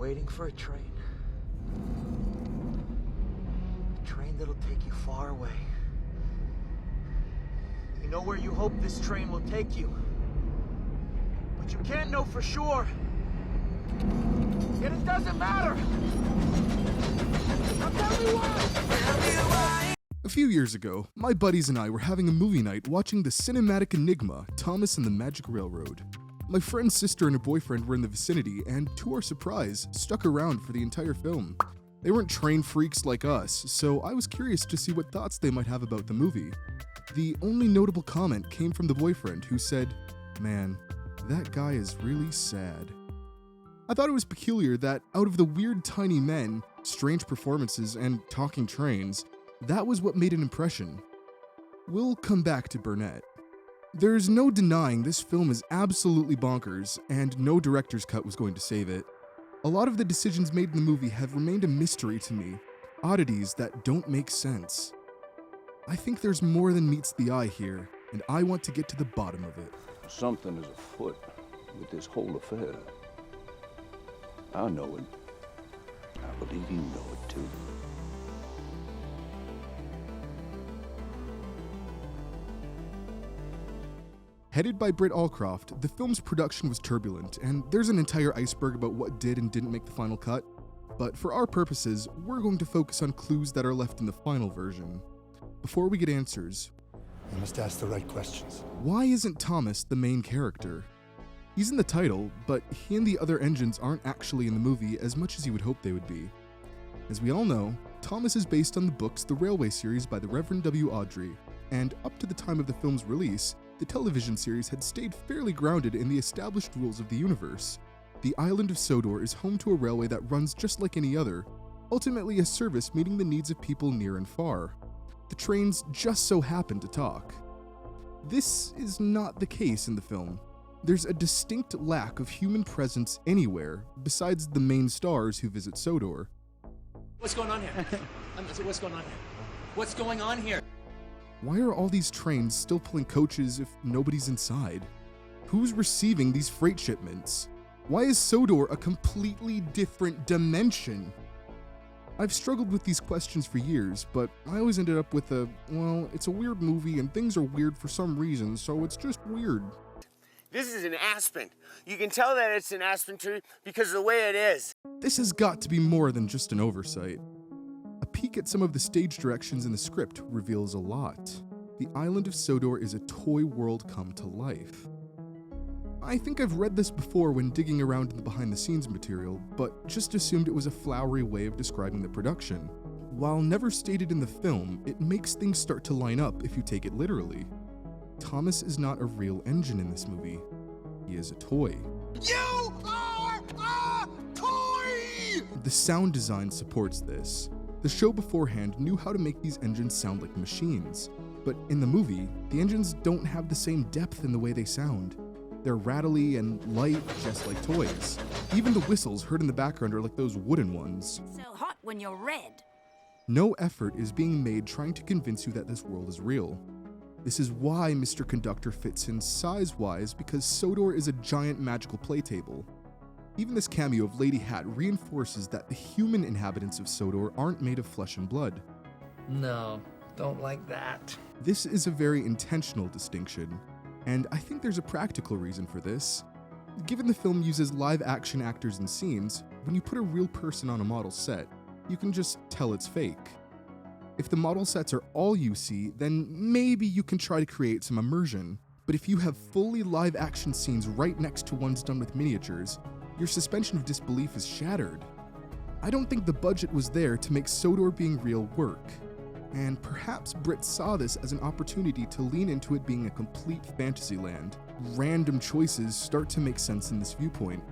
waiting for a train. A train that'll take you far away. You know where you hope this train will take you. But you can't know for sure. Yet it doesn't matter. Now tell me why. A few years ago, my buddies and I were having a movie night watching the cinematic enigma, Thomas and the Magic Railroad. My friend's sister and her boyfriend were in the vicinity and, to our surprise, stuck around for the entire film. They weren't train freaks like us, so I was curious to see what thoughts they might have about the movie. The only notable comment came from the boyfriend, who said, "Man, that guy is really sad." I thought it was peculiar that out of the weird tiny men, strange performances, and talking trains, that was what made an impression. We'll come back to Burnett. There's no denying this film is absolutely bonkers, and no director's cut was going to save it. A lot of the decisions made in the movie have remained a mystery to me, oddities that don't make sense. I think there's more than meets the eye here, and I want to get to the bottom of it. Something is afoot with this whole affair. I know it. I believe you know it too. Headed by Britt Allcroft, the film's production was turbulent, and there's an entire iceberg about what did and didn't make the final cut. But for our purposes, we're going to focus on clues that are left in the final version. Before we get answers, You must ask the right questions. why isn't Thomas the main character? He's in the title, but he and the other engines aren't actually in the movie as much as you would hope they would be. As we all know, Thomas is based on the books The Railway series by the Reverend W. Awdry, and up to the time of the film's release, the television series had stayed fairly grounded in the established rules of the universe. The island of Sodor is home to a railway that runs just like any other, ultimately a service meeting the needs of people near and far. The trains just so happen to talk. This is not the case in the film. There's a distinct lack of human presence anywhere besides the main stars who visit Sodor. What's going on here? What's going on here? What's going on here? Why are all these trains still pulling coaches if nobody's inside? Who's receiving these freight shipments? Why is Sodor a completely different dimension? I've struggled with these questions for years, but I always ended up with well, it's a weird movie and things are weird for some reason, so it's just weird. This is an aspen. You can tell that it's an aspen tree because of the way it is. This has got to be more than just an oversight. A peek at some of the stage directions in the script reveals a lot. The island of Sodor is a toy world come to life. I think I've read this before when digging around in the behind-the-scenes material, but just assumed it was a flowery way of describing the production. While never stated in the film, it makes things start to line up if you take it literally. Thomas is not a real engine in this movie. He is a toy. You are a toy! The sound design supports this. The show beforehand knew how to make these engines sound like machines, but in the movie, the engines don't have the same depth in the way they sound. They're rattly and light, just like toys. Even the whistles heard in the background are like those wooden ones. So hot when you're red. No effort is being made trying to convince you that this world is real. This is why Mr. Conductor fits in size-wise, because Sodor is a giant magical play table. Even this cameo of Lady Hat reinforces that the human inhabitants of Sodor aren't made of flesh and blood. No, don't like that. This is a very intentional distinction, and I think there's a practical reason for this. Given the film uses live-action actors and scenes, when you put a real person on a model set, you can just tell it's fake. If the model sets are all you see, then maybe you can try to create some immersion. But if you have fully live-action scenes right next to ones done with miniatures, your suspension of disbelief is shattered. I don't think the budget was there to make Sodor being real work. And perhaps Britt saw this as an opportunity to lean into it being a complete fantasy land. Random choices start to make sense in this viewpoint.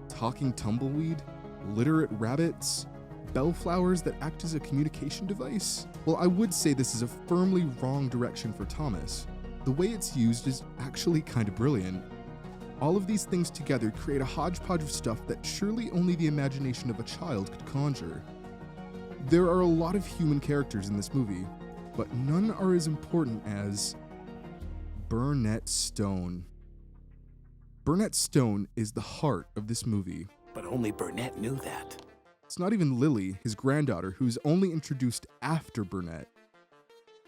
Talking tumbleweed, literate rabbits, bellflowers that act as a communication device? Well, I would say this is a firmly wrong direction for Thomas. The way it's used is actually kind of brilliant. All of these things together create a hodgepodge of stuff that surely only the imagination of a child could conjure. There are a lot of human characters in this movie, but none are as important as Burnett Stone. Burnett Stone is the heart of this movie. But but only Burnett knew that. It's not even Lily, his granddaughter, who's only introduced after Burnett.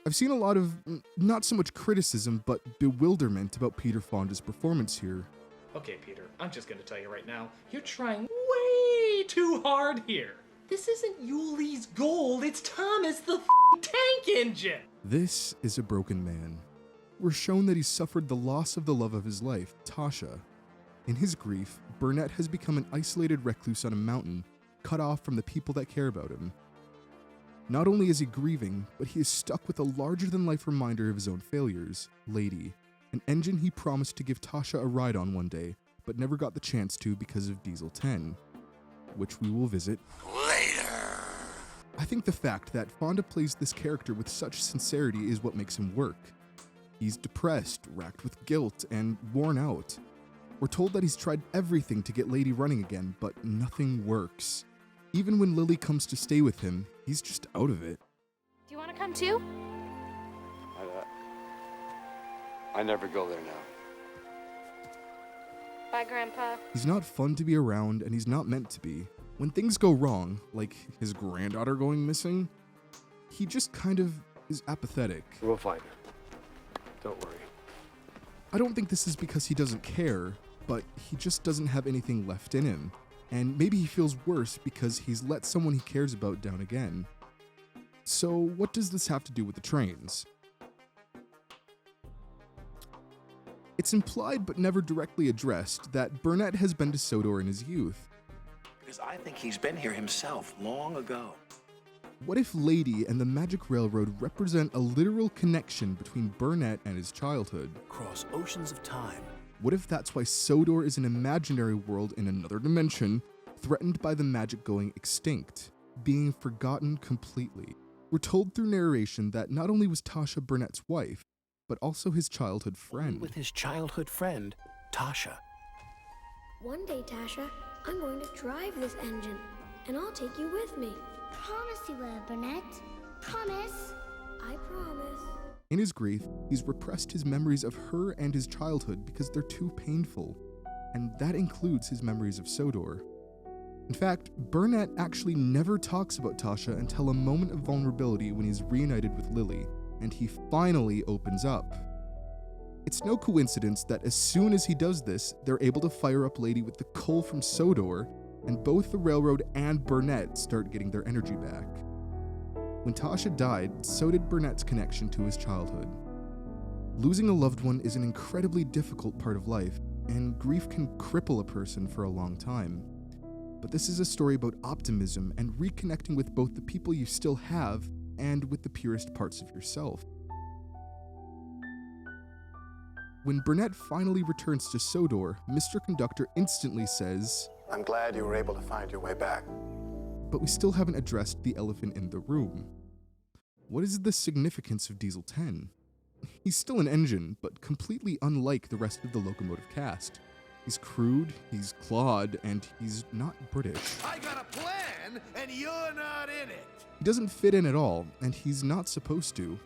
I've seen a lot of, not so much criticism, but bewilderment about Peter Fonda's performance here. Okay, Peter, I'm just gonna tell you right now, you're trying way too hard here. This isn't Yuli's gold, it's Thomas the tank engine! This is a broken man. We're shown that he's suffered the loss of the love of his life, Tasha. In his grief, Burnett has become an isolated recluse on a mountain, cut off from the people that care about him. Not only is he grieving, but he is stuck with a larger-than-life reminder of his own failures, Lady, an engine he promised to give Tasha a ride on one day, but never got the chance to because of Diesel 10, which we will visit later. I think the fact that Fonda plays this character with such sincerity is what makes him work. He's depressed, racked with guilt, and worn out. We're told that he's tried everything to get Lady running again, but nothing works. Even when Lily comes to stay with him, he's just out of it. Do you want to come too? I never go there now. Bye, Grandpa. He's not fun to be around, and he's not meant to be. When things go wrong, like his granddaughter going missing, he just kind of is apathetic. We'll find her. Don't worry. I don't think this is because he doesn't care, but he just doesn't have anything left in him. And maybe he feels worse because he's let someone he cares about down again. So what does this have to do with the trains? It's implied but never directly addressed that Burnett has been to Sodor in his youth. Because I think he's been here himself long ago. What if Lady and the Magic Railroad represent a literal connection between Burnett and his childhood? Across oceans of time. What if that's why Sodor is an imaginary world in another dimension, threatened by the magic going extinct, being forgotten completely? We're told through narration that not only was Tasha Burnett's wife, but also his childhood friend. With his childhood friend, Tasha. One day, Tasha, I'm going to drive this engine, and I'll take you with me. Promise you will, Burnett. Promise. I promise. In his grief, he's repressed his memories of her and his childhood because they're too painful, and that includes his memories of Sodor. In fact, Burnett actually never talks about Tasha until a moment of vulnerability when he's reunited with Lily, and he finally opens up. It's no coincidence that as soon as he does this, they're able to fire up Lady with the coal from Sodor, and both the railroad and Burnett start getting their energy back. When Tasha died, so did Burnett's connection to his childhood. Losing a loved one is an incredibly difficult part of life, and grief can cripple a person for a long time. But this is a story about optimism and reconnecting with both the people you still have and with the purest parts of yourself. When Burnett finally returns to Sodor, Mr. Conductor instantly says, I'm glad you were able to find your way back. But we still haven't addressed the elephant in the room. What is the significance of Diesel 10? He's still an engine, but completely unlike the rest of the locomotive cast. He's crude, he's clawed, and he's not British. I got a plan, and you're not in it! He doesn't fit in at all, and he's not supposed to.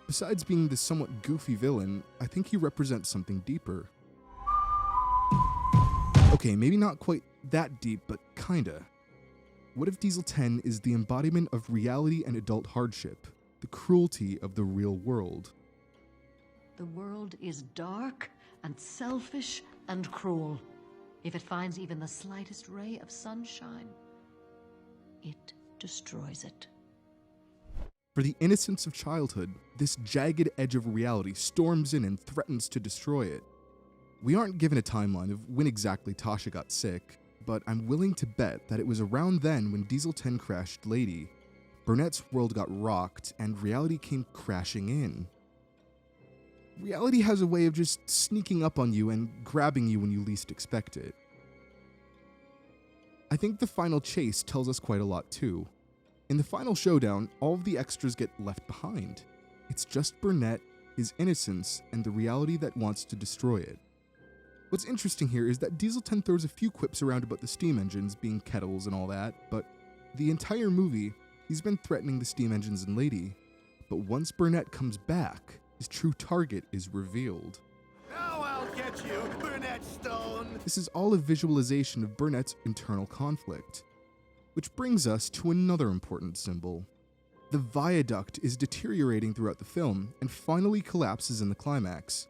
Besides being the somewhat goofy villain, I think he represents something deeper. Okay, maybe not quite that deep, but kinda. What if Diesel 10 is the embodiment of reality and adult hardship, the cruelty of the real world? The world is dark and selfish and cruel. If it finds even the slightest ray of sunshine, it destroys it. For the innocence of childhood, this jagged edge of reality storms in and threatens to destroy it. We aren't given a timeline of when exactly Tasha got sick, but I'm willing to bet that it was around then when Diesel 10 crashed Lady. Burnett's world got rocked, and reality came crashing in. Reality has a way of just sneaking up on you and grabbing you when you least expect it. I think the final chase tells us quite a lot too. In the final showdown, all of the extras get left behind. It's just Burnett, his innocence, and the reality that wants to destroy it. What's interesting here is that Diesel 10 throws a few quips around about the steam engines being kettles and all that, but the entire movie, he's been threatening the steam engines and Lady. But once Burnett comes back, his true target is revealed. Now I'll get at you, Burnett Stone! This is all a visualization of Burnett's internal conflict. Which brings us to another important symbol. The viaduct is deteriorating throughout the film and finally collapses in the climax.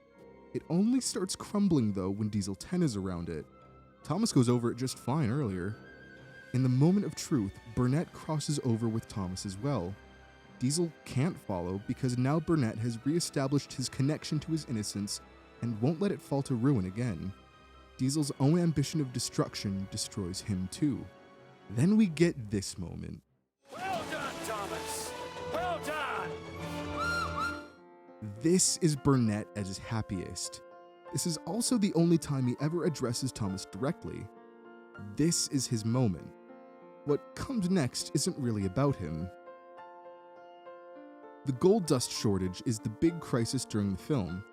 It only starts crumbling though when Diesel 10 is around it. Thomas goes over it just fine earlier. In the moment of truth, Burnett crosses over with Thomas as well. Diesel can't follow because now Burnett has re-established his connection to his innocence and won't let it fall to ruin again. Diesel's own ambition of destruction destroys him too. Then we get this moment. Well done, Thomas! Well done! This is Burnett at his happiest. This is also the only time he ever addresses Thomas directly. This is his moment. What comes next isn't really about him. The gold dust shortage is the big crisis during the film.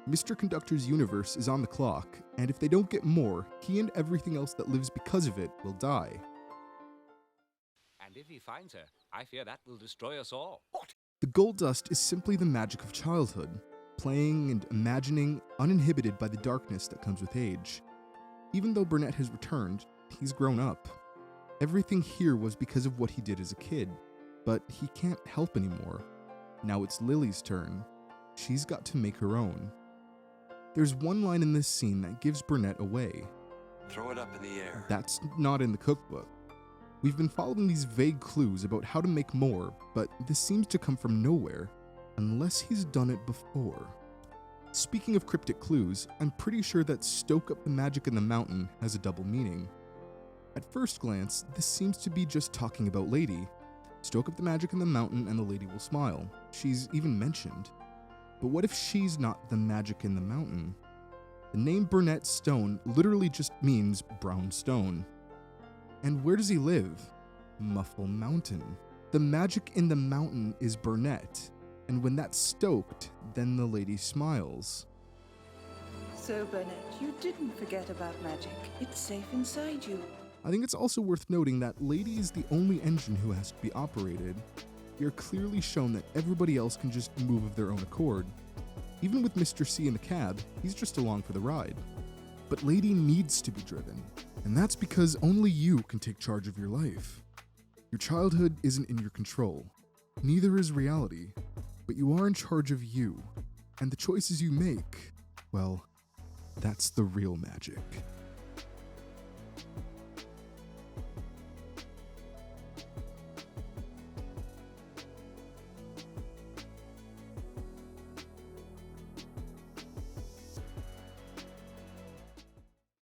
Mr. Conductor's universe is on the clock, and if they don't get more, he and everything else that lives because of it will die. And if he finds her, I fear that will destroy us all. What? The gold dust is simply the magic of childhood, playing and imagining uninhibited by the darkness that comes with age. Even though Burnett has returned, he's grown up. Everything here was because of what he did as a kid, but he can't help anymore. Now it's Lily's turn. She's got to make her own. There's one line in this scene that gives Burnett away. Throw it up in the air. That's not in the cookbook. We've been following these vague clues about how to make more, but this seems to come from nowhere, unless he's done it before. Speaking of cryptic clues, I'm pretty sure that stoke up the magic in the mountain has a double meaning. At first glance, this seems to be just talking about Lady. Stoke up the magic in the mountain and the lady will smile. She's even mentioned. But what if she's not the magic in the mountain? The name Burnett Stone literally just means brown stone. And where does he live? Muffle Mountain. The magic in the mountain is Burnett, and when that's stoked, then the lady smiles. So, Burnett, you didn't forget about magic. It's safe inside you. I think it's also worth noting that Lady is the only engine who has to be operated. We are clearly shown that everybody else can just move of their own accord. Even with Mr. C in the cab, he's just along for the ride. But Lady needs to be driven, and that's because only you can take charge of your life. Your childhood isn't in your control. Neither is reality, but you are in charge of you, and the choices you make, well, that's the real magic.